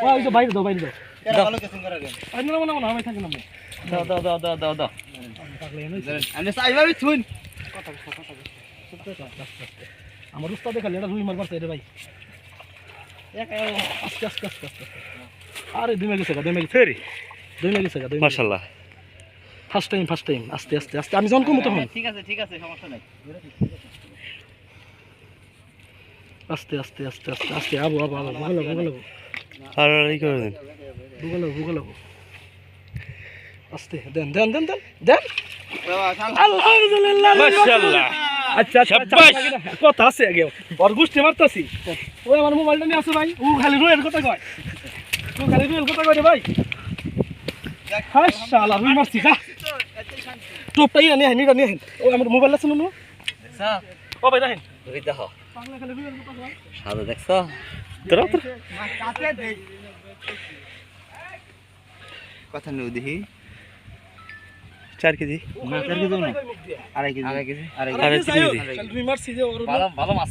ওই যে বাইরে দাও বাইরে দাও কেরা ভালো কেসিং করে দেন আই না না না আমি থাকি না দাও থাকলে এনে আমি সাইভাবে শুন আমার উস্তাদে খালি এটা রুই মার পারছে রে ভাই আস্তে আস্তে আস্তে আস্তে আরে দুই মেগে গেছে রে দুই মেগে গেছে মাশাআল্লাহ ফার্স্ট টাইম আস্তে আস্তে আস্তে আমি যখন কমু তখন ঠিক আছে সমস্যা নাই আস্তে আস্তে আস্তে আস্তে আস্তে আবু ভুগলো আর এই করে দেন ভুগলো আস্তে দেন আলহামদুলিল্লাহ মাশাআল্লাহ আচ্ছা শাবাশ। কথা আছে আগে ওর গুষ্টি মারতাছি ওই আমার মোবাইলটা নিয়ে আছে ভাই ও খালি রুয়ের কথা কয় রে ভাই হ্যাঁ শালা রুই মারছি খা টোপটা ইয়া নিয়ে হেন ও আমার মোবাইল আছে নুনু ও ভাই দেখেন ওই দেখো পাগলা খালি রুয়ের কথা কয় সাদা দেখছো তোরা তো কাছে দেই কথা নউ দেখি 4 কেজি না 4 কেজি না আড়াই কেজি আরে যাই হোক রুই মারছি যে ওর ভালো মাছ